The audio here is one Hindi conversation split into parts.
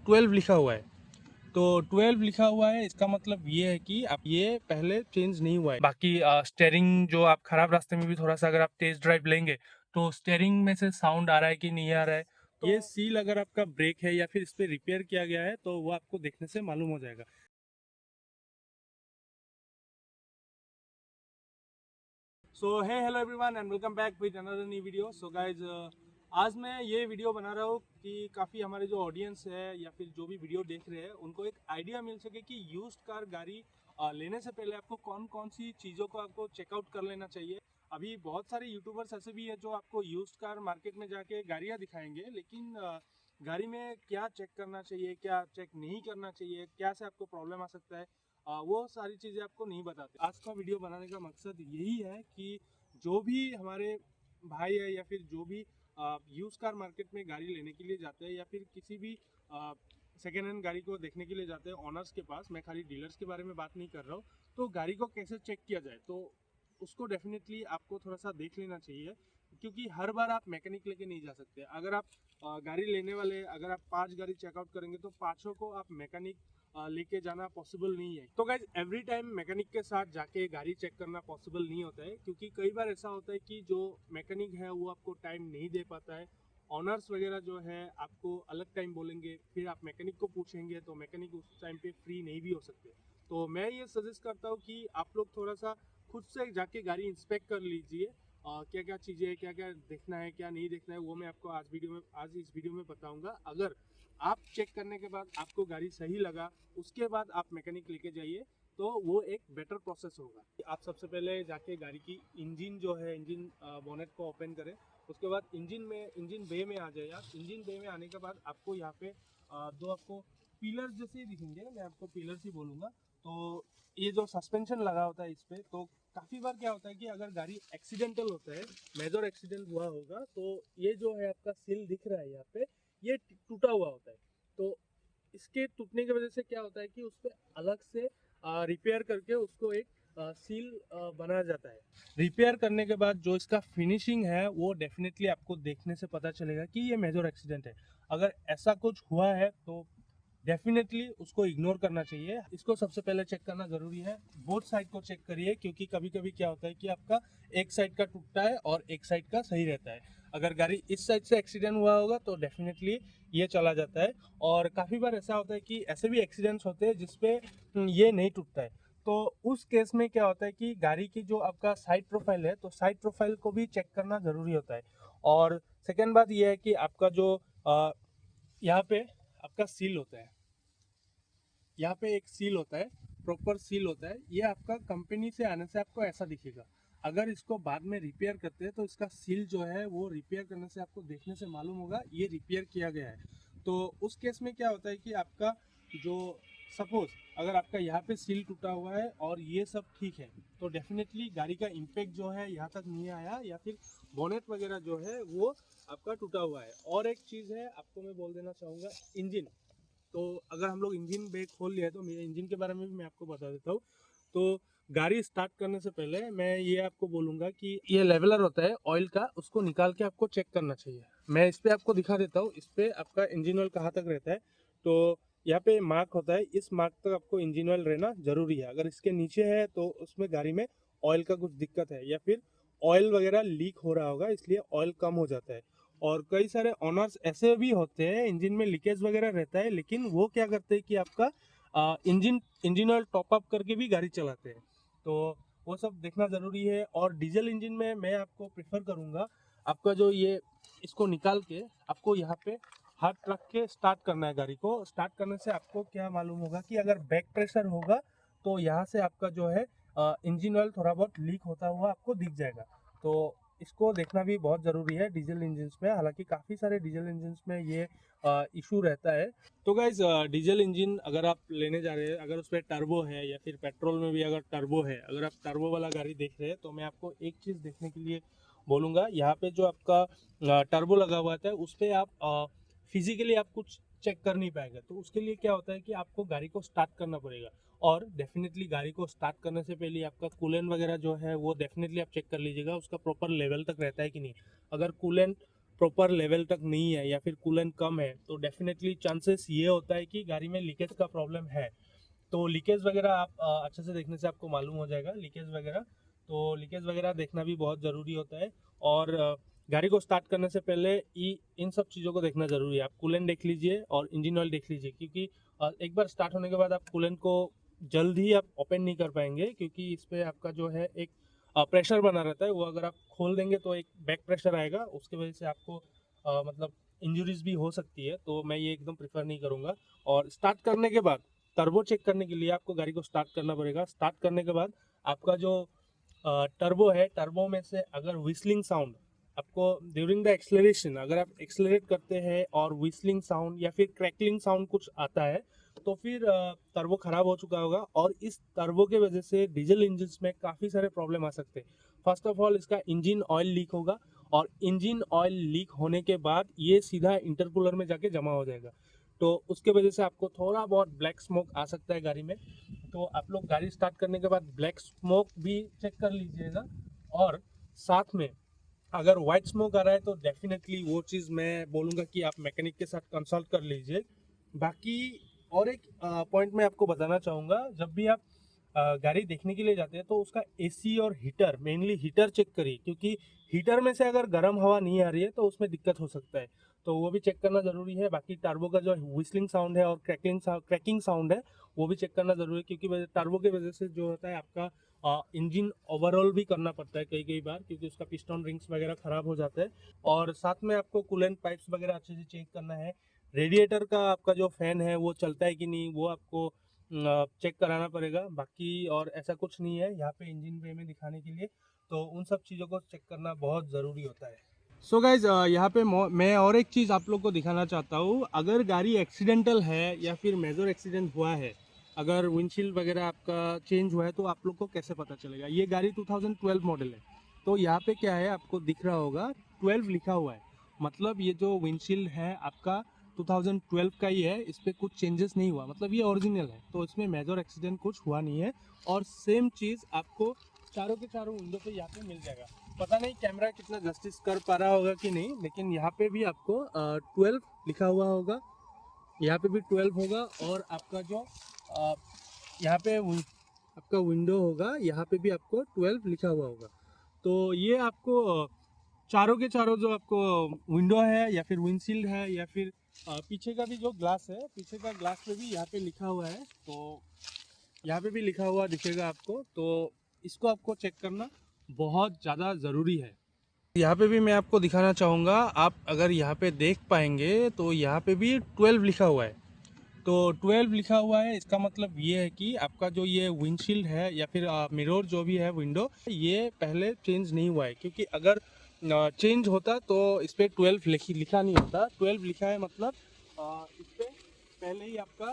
12 लिखा हुआ है। तो 12 लिखा हुआ है, इसका मतलब ये है कि आप ये पहले चेंज नहीं हुआ है। बाकी स्टेयरिंग जो आप खराब रास्ते में भी थोड़ा सा अगर आप तेज ड्राइव लेंगे तो स्टेयरिंग में से साउंड आ रहा है कि नहीं आ रहा है, तो ये सील अगर आपका ब्रेक है या फिर इस पे रिपेयर किया गया है तो वो आपको देखने से मालूम हो जाएगा। So hey hello everyone and welcome back with another new video. So guys, आज मैं ये वीडियो बना रहा हूँ कि काफ़ी हमारे जो ऑडियंस है या फिर जो भी वीडियो देख रहे हैं उनको एक आइडिया मिल सके कि यूज्ड कार गाड़ी लेने से पहले आपको कौन कौन सी चीज़ों को आपको चेकआउट कर लेना चाहिए। अभी बहुत सारे यूट्यूबर्स ऐसे भी हैं जो आपको यूज्ड कार मार्केट में जाके गाड़ियाँ दिखाएंगे, लेकिन गाड़ी में क्या चेक करना चाहिए, क्या चेक नहीं करना चाहिए, क्या से आपको प्रॉब्लम आ सकता है, वो सारी चीज़ें आपको नहीं बताते। आज का वीडियो बनाने का मकसद यही है कि जो भी हमारे भाई है या फिर जो भी यूज़ कार मार्केट में गाड़ी लेने के लिए जाते हैं या फिर किसी भी सेकेंड हैंड गाड़ी को देखने के लिए जाते हैं ऑनर्स के पास, मैं खाली डीलर्स के बारे में बात नहीं कर रहा हूँ, तो गाड़ी को कैसे चेक किया जाए तो उसको डेफिनेटली आपको थोड़ा सा देख लेना चाहिए, क्योंकि हर बार आप मैकेनिक लेके नहीं जा सकते। अगर आप गाड़ी लेने वाले अगर आप 5 गाड़ी चेकआउट करेंगे तो पाँचों को आप मैकेनिक लेके जाना पॉसिबल नहीं है। तो गाइज एवरी टाइम मैकेनिक के साथ जाके गाड़ी चेक करना पॉसिबल नहीं होता है, क्योंकि कई बार ऐसा होता है कि जो मैकेनिक है वो आपको टाइम नहीं दे पाता है। ऑनर्स वगैरह जो है आपको अलग टाइम बोलेंगे, फिर आप मैकेनिक को पूछेंगे तो मैकेनिक उस टाइम पे फ्री नहीं भी हो सकते। तो मैं ये सजेस्ट करता हूँ कि आप लोग थोड़ा सा खुद से जाके गाड़ी इंस्पेक्ट कर लीजिए। क्या क्या चीज़ें क्या क्या देखना है क्या नहीं देखना है वो मैं आपको आज इस वीडियो में बताऊंगा। अगर आप चेक करने के बाद आपको गाड़ी सही लगा, उसके बाद आप मैकेनिक लेके जाइए तो वो एक बेटर प्रोसेस होगा। आप सबसे पहले जाके गाड़ी की इंजन जो है इंजन बोनेट को ओपन करें, उसके बाद इंजन बे में आ जाए। आप इंजन बे में आने के बाद आपको यहाँ पे दो आपको पिलर जैसे ही दिखेंगे, मैं आपको पिलर्स ही बोलूँगा। तो ये जो सस्पेंशन लगा होता है इस पर, तो काफ़ी बार क्या होता है कि अगर गाड़ी एक्सीडेंटल होता है, मेजर एक्सीडेंट हुआ होगा, तो ये जो है आपका सील दिख रहा है यहाँ पे, ये टूटा हुआ होता है। तो इसके टूटने की वजह से क्या होता है कि उस पर अलग से रिपेयर करके उसको एक सील बनाया जाता है। रिपेयर करने के बाद जो इसका फिनिशिंग है वो डेफिनेटली आपको देखने से पता चलेगा कि ये मेजर एक्सीडेंट है। अगर ऐसा कुछ हुआ है तो डेफिनेटली उसको इग्नोर करना चाहिए। इसको सबसे पहले चेक करना जरूरी है। बोथ साइड को चेक करिए, क्योंकि कभी कभी क्या होता है कि आपका एक साइड का टूटता है और एक साइड का सही रहता है। अगर गाड़ी इस साइड से एक्सीडेंट हुआ होगा तो डेफिनेटली ये चला जाता है। और काफ़ी बार ऐसा होता है कि ऐसे भी एक्सीडेंट्स होते हैं जिसपे ये नहीं टूटता है। तो उस केस में क्या होता है कि गाड़ी की जो आपका साइड प्रोफाइल है, तो साइड प्रोफाइल को भी चेक करना ज़रूरी होता है। और सेकेंड बात यह है कि आपका जो यहाँ पे आपका सील होता है, यहाँ पे एक सील होता है, प्रॉपर सील होता है। ये आपका कंपनी से आने से आपको ऐसा दिखेगा। अगर इसको बाद में रिपेयर करते हैं तो इसका सील जो है वो रिपेयर करने से आपको देखने से मालूम होगा ये रिपेयर किया गया है। तो उस केस में क्या होता है कि आपका जो सपोज अगर आपका यहाँ पे सील टूटा हुआ है और ये सब ठीक है, तो डेफिनेटली गाड़ी का इम्पैक्ट जो है यहाँ तक नहीं आया, या फिर बोनेट वगैरह जो है वो आपका टूटा हुआ है। और एक चीज़ है आपको मैं बोल देना चाहूँगा, इंजन। तो अगर हम लोग इंजन ब्रेक खोल लिया है तो मेरे इंजन के बारे में भी मैं आपको बता देता हूँ। तो गाड़ी स्टार्ट करने से पहले मैं ये आपको बोलूँगा कि ये लेवलर होता है ऑयल का, उसको निकाल के आपको चेक करना चाहिए। मैं इस पर आपको दिखा देता हूँ, इस पर आपका इंजन ऑयल कहाँ तक रहता है। तो यहाँ पे मार्क होता है, इस मार्क तक आपको इंजन ऑयल रहना जरूरी है। अगर इसके नीचे है तो उसमें गाड़ी में ऑयल का कुछ दिक्कत है, या फिर ऑयल वगैरह लीक हो रहा होगा, इसलिए ऑयल कम हो जाता है। और कई सारे ऑनर्स ऐसे भी होते हैं इंजन में लीकेज वगैरह रहता है, लेकिन वो क्या करते हैं कि आपका इंजन ऑयल टॉप अप करके भी गाड़ी चलाते हैं। तो वो सब देखना ज़रूरी है। और डीजल इंजन में मैं आपको प्रेफर करूँगा, आपका जो ये इसको निकाल के आपको यहाँ पे हाथ रख के स्टार्ट करना है। गाड़ी को स्टार्ट करने से आपको क्या मालूम होगा कि अगर बैक प्रेशर होगा तो यहाँ से आपका जो है इंजन ऑयल थोड़ा बहुत लीक होता हुआ आपको दिख जाएगा। तो इसको देखना भी बहुत ज़रूरी है डीजल इंजन्स में। हालांकि काफ़ी सारे डीजल इंजन्स में ये इशू रहता है। तो गाइज डीजल इंजन अगर आप लेने जा रहे हैं, अगर उस पर टर्बो है या फिर पेट्रोल में भी अगर टर्बो है, अगर आप टर्बो वाला गाड़ी देख रहे हैं तो मैं आपको एक चीज़ देखने के लिए बोलूँगा। यहाँ पे जो आपका टर्बो लगा हुआ था उस पर आप फिजिकली आप कुछ चेक कर नहीं पाएंगे। तो उसके लिए क्या होता है कि आपको गाड़ी को स्टार्ट करना पड़ेगा। और डेफिनेटली गाड़ी को स्टार्ट करने से पहले आपका कूलेंट वगैरह जो है वो डेफिनेटली आप चेक कर लीजिएगा, उसका प्रॉपर लेवल तक रहता है कि नहीं। अगर कूलेंट प्रॉपर लेवल तक नहीं है या फिर कूलेंट कम है, तो डेफिनेटली चांसेस ये होता है कि गाड़ी में लीकेज का प्रॉब्लम है। तो लीकेज वगैरह आप अच्छे से देखने से आपको मालूम हो जाएगा लीकेज वगैरह। तो लीकेज वगैरह देखना भी बहुत ज़रूरी होता है। और गाड़ी को स्टार्ट करने से पहले इन सब चीज़ों को देखना ज़रूरी है। आप कूलेंट देख लीजिए और इंजन ऑयल देख लीजिए, क्योंकि एक बार स्टार्ट होने के बाद आप कूलेंट को जल्द ही आप ओपन नहीं कर पाएंगे, क्योंकि इस पर आपका जो है एक प्रेशर बना रहता है। वो अगर आप खोल देंगे तो एक बैक प्रेशर आएगा, उसके वजह से आपको मतलब इंजरीज भी हो सकती है। तो मैं ये एकदम प्रेफर नहीं करूँगा। और स्टार्ट करने के बाद टर्बो चेक करने के लिए आपको गाड़ी को स्टार्ट करना पड़ेगा। स्टार्ट करने के बाद आपका जो टर्बो है, टर्बो में से अगर व्हिस्लिंग साउंड आपको ड्यूरिंग द एक्सेलरेशन, अगर आप एक्सेलरेट करते हैं और व्हिस्लिंग साउंड या फिर क्रैकलिंग साउंड कुछ आता है, तो फिर टर्बो ख़राब हो चुका होगा। और इस टर्बो के वजह से डीजल इंजन में काफ़ी सारे प्रॉब्लम आ सकते हैं। फर्स्ट ऑफ ऑल इसका इंजन ऑयल लीक होगा, और इंजन ऑयल लीक होने के बाद ये सीधा इंटरकूलर में जाके जमा हो जाएगा। तो उसके वजह से आपको थोड़ा बहुत ब्लैक स्मोक आ सकता है गाड़ी में। तो आप लोग गाड़ी स्टार्ट करने के बाद ब्लैक स्मोक भी चेक कर लीजिएगा। और साथ में अगर वाइट स्मोक आ रहा है तो डेफिनेटली वो चीज़ मैं बोलूँगा कि आप मैकेनिक के साथ कंसल्ट कर लीजिए। बाकी और एक पॉइंट मैं आपको बताना चाहूँगा, जब भी आप गाड़ी देखने के लिए जाते हैं तो उसका एसी और हीटर, मेनली हीटर चेक करिए, क्योंकि हीटर में से अगर गर्म हवा नहीं आ रही है तो उसमें दिक्कत हो सकता है। तो वो भी चेक करना ज़रूरी है। बाकी टर्बो का जो व्हिस्लिंग साउंड है और क्रैकिंग साउंड है, वो भी चेक करना ज़रूरी है, क्योंकि टर्बो की वजह से जो होता है आपका इंजन ओवरऑल भी करना पड़ता है कई कई बार, क्योंकि उसका पिस्टन रिंग्स वगैरह ख़राब हो जाता है। और साथ में आपको कूलेंट पाइप्स वगैरह अच्छे से चेक करना है। रेडिएटर का आपका जो फ़ैन है वो चलता है कि नहीं, वो आपको चेक कराना पड़ेगा। बाकी और ऐसा कुछ नहीं है यहाँ पे इंजन वे में दिखाने के लिए, तो उन सब चीज़ों को चेक करना बहुत ज़रूरी होता है। सो गाइज यहाँ पे मैं और एक चीज़ आप लोग को दिखाना चाहता हूँ। अगर गाड़ी एक्सीडेंटल है या फिर मेजर एक्सीडेंट हुआ है, अगर विंडशील्ड वगैरह आपका चेंज हुआ है, तो आप लोग को कैसे पता चलेगा। ये गाड़ी 2012 मॉडल है, तो यहाँ पे क्या है आपको दिख रहा होगा 12 लिखा हुआ है। मतलब ये जो विंडशील्ड है आपका 2012 का ही है, इस पर कुछ चेंजेस नहीं हुआ, मतलब ये ओरिजिनल है, तो इसमें मेजर एक्सीडेंट कुछ हुआ नहीं है। और सेम चीज़ आपको चारों के चारों विंडो पे यहाँ पे मिल जाएगा। पता नहीं कैमरा कितना जस्टिस कर पा रहा होगा कि नहीं, लेकिन यहाँ पे भी आपको 12 लिखा हुआ होगा, यहाँ पे भी 12 होगा। और आपका जो यहाँ पे आपका विंडो होगा, यहाँ पे भी आपको 12 लिखा हुआ होगा। तो ये आपको चारों के चारों जो आपको विंडो है या फिर विंडशील्ड है या फिर पीछे का भी जो ग्लास है, पीछे का ग्लास पे भी यहाँ पे लिखा हुआ है, तो यहाँ पे भी लिखा हुआ दिखेगा आपको। तो इसको आपको चेक करना बहुत ज़्यादा ज़रूरी है। यहाँ पे भी मैं आपको दिखाना चाहूँगा, आप अगर यहाँ पे देख पाएंगे तो यहाँ पे भी 12 लिखा हुआ है। तो 12 लिखा हुआ है, इसका मतलब ये है कि आपका जो ये विंडशील्ड है या फिर मिरर जो भी है विंडो, ये पहले चेंज नहीं हुआ है। क्योंकि अगर चेंज होता तो इस पर 12 लिखा नहीं होता। 12 लिखा है मतलब इस पर पहले ही आपका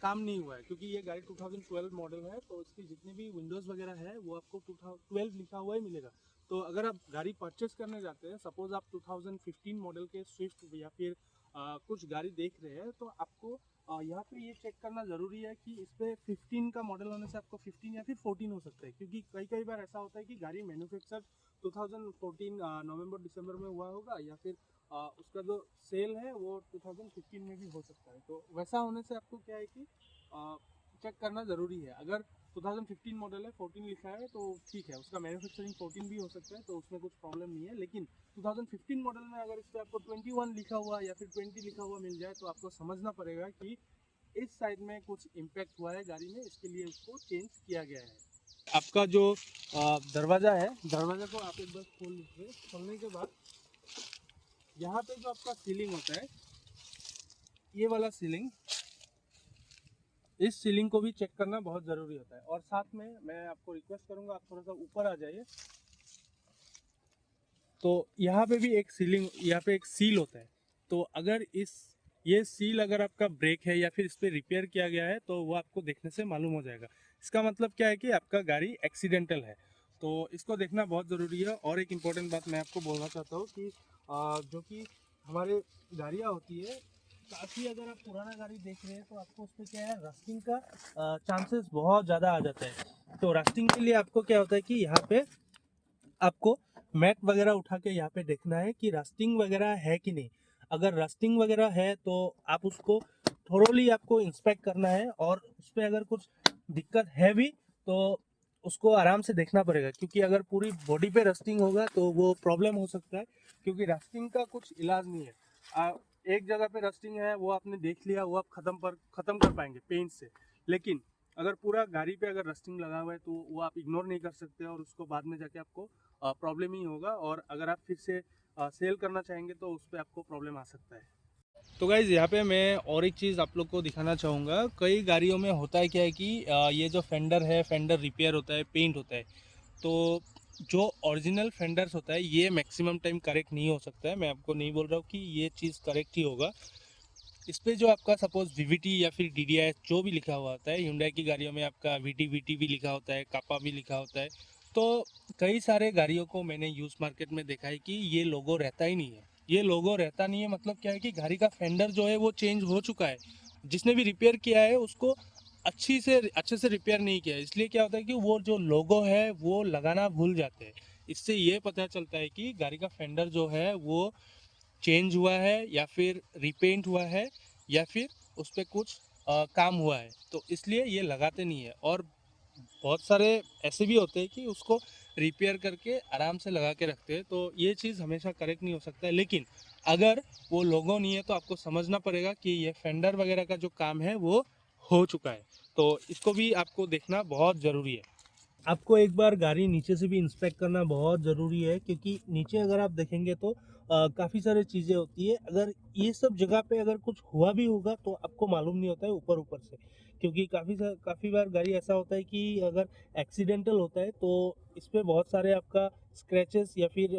काम नहीं हुआ है, क्योंकि ये गाड़ी 2012 मॉडल है, तो इसकी जितने भी विंडोज़ वगैरह है वो आपको 2012 लिखा हुआ ही मिलेगा। तो अगर आप गाड़ी परचेस करने जाते हैं, सपोज आप 2015 मॉडल के स्विफ्ट या फिर कुछ गाड़ी देख रहे हैं, तो आपको यहाँ पे ये चेक करना ज़रूरी है कि इस पर 15 का मॉडल होने से आपको 15 या फिर 14 हो सकता है। क्योंकि कई बार ऐसा होता है कि गाड़ी मैन्युफैक्चर 2014 नवंबर दिसंबर में हुआ होगा, या फिर उसका जो सेल है वो 2015 में भी हो सकता है। तो वैसा होने से आपको क्या है कि चेक करना ज़रूरी है। अगर 2015 मॉडल है, 14 लिखा है, तो ठीक है, उसका मैन्युफैक्चरिंग 14 भी हो सकता है, तो उसमें कुछ प्रॉब्लम नहीं है। लेकिन 2015 मॉडल में अगर इस पर आपको 21 लिखा हुआ या फिर 20 लिखा हुआ मिल जाए, तो आपको समझना पड़ेगा कि इस साइड में कुछ इम्पैक्ट हुआ है गाड़ी में, इसके लिए इसको चेंज किया गया है। आपका जो दरवाज़ा है, दरवाज़ा को आप एक बार खोल लीजिए। खोलने के बाद यहाँ पे जो आपका सीलिंग होता है, ये वाला सीलिंग, इस सीलिंग को भी चेक करना बहुत ज़रूरी होता है। और साथ में मैं आपको रिक्वेस्ट करूँगा, आप थोड़ा सा ऊपर आ जाइए। तो यहाँ पे भी एक सीलिंग, यहाँ पे एक सील होता है। तो अगर ये सील अगर आपका ब्रेक है या फिर इस पर रिपेयर किया गया है, तो वो आपको देखने से मालूम हो जाएगा। इसका मतलब क्या है कि आपका गाड़ी एक्सीडेंटल है, तो इसको देखना बहुत ज़रूरी है। और एक इम्पॉर्टेंट बात मैं आपको बोलना चाहता हूँ कि जो कि हमारे गाड़ियाँ होती है, काफ़ी अगर आप पुराना गाड़ी देख रहे हैं तो आपको उस पर क्या है, रस्टिंग का चांसेस बहुत ज़्यादा आ जाता है। तो रस्टिंग के लिए आपको क्या होता है कि यहाँ पे आपको मैट वगैरह उठा के यहाँ पे देखना है कि रस्टिंग वगैरह है कि नहीं। अगर रस्टिंग वगैरह है तो आप उसको थोरोली आपको इंस्पेक्ट करना है, और उस पर अगर कुछ दिक्कत है भी तो उसको आराम से देखना पड़ेगा, क्योंकि अगर पूरी बॉडी पे रस्टिंग होगा तो वो प्रॉब्लम हो सकता है, क्योंकि रस्टिंग का कुछ इलाज नहीं है। एक जगह पे रस्टिंग है वो आपने देख लिया, वो आप ख़त्म कर पाएंगे पेंट से, लेकिन अगर पूरा गाड़ी पे अगर रस्टिंग लगा हुआ है तो वो आप इग्नोर नहीं कर सकते, और उसको बाद में जाके आपको प्रॉब्लम ही होगा, और अगर आप फिर से सेल करना चाहेंगे तो उस पर आपको प्रॉब्लम आ सकता है। तो गाइज़ यहाँ पे मैं और एक चीज़ आप लोग को दिखाना चाहूँगा। कई गाड़ियों में होता है क्या है कि ये जो फेंडर है, फेंडर रिपेयर होता है, पेंट होता है, तो जो ओरिजिनल फेंडर्स होता है ये मैक्सिमम टाइम करेक्ट नहीं हो सकता है। मैं आपको नहीं बोल रहा हूँ कि ये चीज़ करेक्ट ही होगा। इस पे जो आपका सपोज वीवीटी या फिर डीडीआई जो भी लिखा हुआ होता है, Hyundai की गाड़ियों में आपका वीटी भी लिखा होता है, कापा भी लिखा होता है, तो कई सारे गाड़ियों को मैंने यूज मार्केट में देखा है कि ये लोगो रहता ही नहीं है। ये लोगो रहता नहीं है मतलब क्या है कि गाड़ी का फेंडर जो है वो चेंज हो चुका है, जिसने भी रिपेयर किया है उसको अच्छे से रिपेयर नहीं किया है, इसलिए क्या होता है कि वो जो लोगो है वो लगाना भूल जाते हैं। इससे ये पता चलता है कि गाड़ी का फेंडर जो है वो चेंज हुआ है या फिर रिपेंट हुआ है या फिर उस पर कुछ काम हुआ है, तो इसलिए ये लगाते नहीं है। और बहुत सारे ऐसे भी होते हैं कि उसको रिपेयर करके आराम से लगा के रखते हैं, तो ये चीज़ हमेशा करेक्ट नहीं हो सकता है। लेकिन अगर वो लोगो नहीं है तो आपको समझना पड़ेगा कि ये फेंडर वगैरह का जो काम है वो हो चुका है, तो इसको भी आपको देखना बहुत ज़रूरी है। आपको एक बार गाड़ी नीचे से भी इंस्पेक्ट करना बहुत ज़रूरी है, क्योंकि नीचे अगर आप देखेंगे तो काफ़ी सारी चीज़ें होती है। अगर ये सब जगह पे अगर कुछ हुआ भी होगा तो आपको मालूम नहीं होता है ऊपर ऊपर से, क्योंकि काफ़ी बार गाड़ी ऐसा होता है कि अगर एक्सीडेंटल होता है तो इस पे बहुत सारे आपका स्क्रैचेस या फिर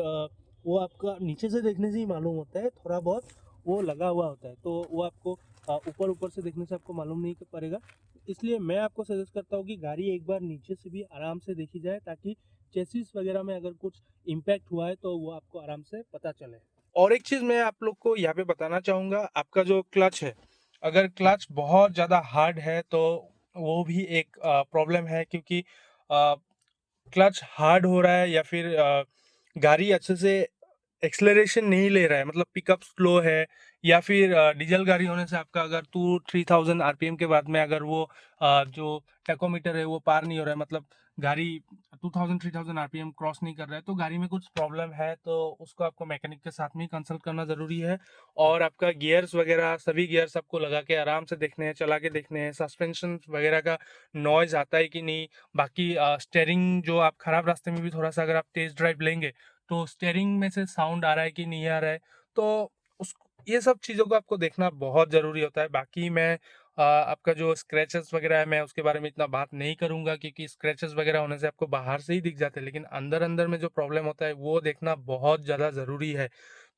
वो आपका नीचे से देखने से ही मालूम होता है, थोड़ा बहुत वो लगा हुआ होता है, तो वो आपको ऊपर ऊपर से देखने से आपको मालूम नहीं पड़ेगा। इसलिए मैं आपको सजेस्ट करता हूँ कि गाड़ी एक बार नीचे से भी आराम से देखी जाए, ताकि चेसिस वगैरह में अगर कुछ इम्पैक्ट हुआ है तो वो आपको आराम से पता चले। और एक चीज़ मैं आप लोग को यहाँ पे बताना चाहूँगा, आपका जो क्लच है, अगर क्लच बहुत ज़्यादा हार्ड है तो वो भी एक प्रॉब्लम है, क्योंकि क्लच हार्ड हो रहा है या फिर गाड़ी अच्छे से एक्सेलरेशन नहीं ले रहा है, मतलब पिकअप स्लो है, या फिर डीजल गाड़ी होने से आपका अगर 2-3,000 आरपीएम के बाद में अगर वो जो टैकोमीटर है वो पार नहीं हो रहा है, मतलब गाड़ी 2,000-3,000 आरपीएम क्रॉस नहीं कर रहा है, तो गाड़ी में कुछ प्रॉब्लम है, तो उसको आपको मैकेनिक के साथ में कंसल्ट करना ज़रूरी है। और आपका गियर्स वगैरह सभी गियर्स आपको लगा के आराम से देखने हैं, चला के देखने हैं, सस्पेंशन वगैरह का नॉइज़ आता है कि नहीं। बाकी स्टेयरिंग जो आप खराब रास्ते में भी थोड़ा सा अगर आप तेज़ ड्राइव लेंगे तो स्टेयरिंग में से साउंड आ रहा है कि नहीं आ रहा है, तो उस ये सब चीज़ों को आपको देखना बहुत ज़रूरी होता है। बाकी मैं आपका जो स्क्रैचेस वगैरह है मैं उसके बारे में इतना बात नहीं करूँगा, क्योंकि स्क्रैचेस वगैरह होने से आपको बाहर से ही दिख जाते हैं, लेकिन अंदर अंदर में जो प्रॉब्लम होता है वो देखना बहुत ज़्यादा ज़रूरी है।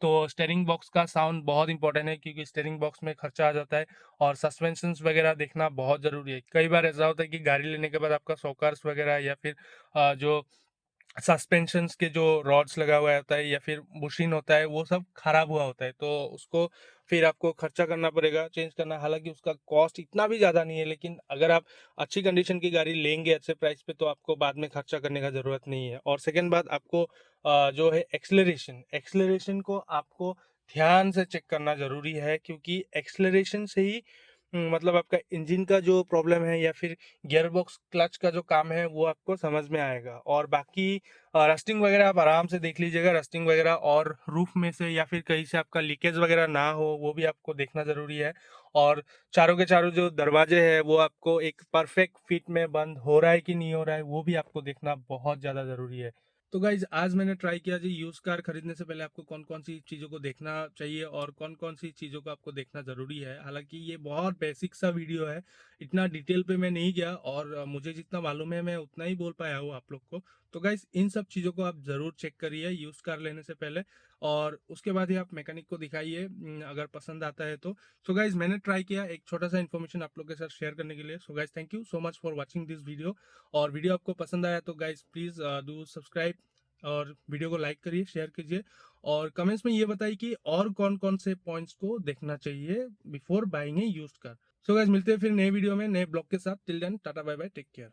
तो स्टेयरिंग बॉक्स का साउंड बहुत इंपॉर्टेंट है, क्योंकि स्टेयरिंग बॉक्स में खर्चा आ जाता है। और सस्पेंशंस वगैरह देखना बहुत ज़रूरी है। कई बार ऐसा होता है कि गाड़ी लेने के बाद आपका शॉकर्स वगैरह या फिर जो सस्पेंशंस के जो रॉड्स लगा हुआ होता है या फिर बुशिंग होता है वो सब खराब हुआ होता है, तो उसको फिर आपको खर्चा करना पड़ेगा चेंज करना। हालांकि उसका कॉस्ट इतना भी ज़्यादा नहीं है, लेकिन अगर आप अच्छी कंडीशन की गाड़ी लेंगे अच्छे प्राइस पे तो आपको बाद में खर्चा करने का ज़रूरत नहीं है। और सेकेंड बात, आपको जो है एक्सलरेशन एक्सलरेशन को आपको ध्यान से चेक करना ज़रूरी है, क्योंकि एक्सलरेशन से ही मतलब आपका इंजन का जो प्रॉब्लम है या फिर गियर बॉक्स क्लच का जो काम है वो आपको समझ में आएगा। और बाकी रस्टिंग वगैरह आप आराम से देख लीजिएगा, रस्टिंग वगैरह और रूफ में से या फिर कहीं से आपका लीकेज वगैरह ना हो वो भी आपको देखना ज़रूरी है। और चारों के चारों जो दरवाजे हैं वो आपको एक परफेक्ट फिट में बंद हो रहा है कि नहीं हो रहा है वो भी आपको देखना बहुत ज़्यादा ज़रूरी है। तो गाइज आज मैंने ट्राई किया जी, यूज कार खरीदने से पहले आपको कौन कौन सी चीज़ों को देखना चाहिए और कौन कौन सी चीज़ों को आपको देखना ज़रूरी है। हालांकि ये बहुत बेसिक सा वीडियो है, इतना डिटेल पे मैं नहीं गया, और मुझे जितना मालूम है मैं उतना ही बोल पाया हूँ आप लोग को। तो गाइज इन सब चीज़ों को आप ज़रूर चेक करिए यूज कार लेने से पहले, और उसके बाद ही आप मैकेनिक को दिखाइए अगर पसंद आता है तो। सो गाइज मैंने ट्राई किया एक छोटा सा इन्फॉर्मेशन आप लोग के साथ शेयर करने के लिए। So guys thank you so much for watching this video. और वीडियो आपको पसंद आया तो गाइज प्लीज़ डू सब्सक्राइब और वीडियो को लाइक करिए, शेयर कीजिए, और कमेंट्स में ये बताइए कि और कौन कौन से पॉइंट्स को देखना चाहिए बिफोर बाइंग ए यूज्ड कार। सो गाइस मिलते हैं फिर नए वीडियो में नए ब्लॉग के साथ। Till then tata bye bye, take care.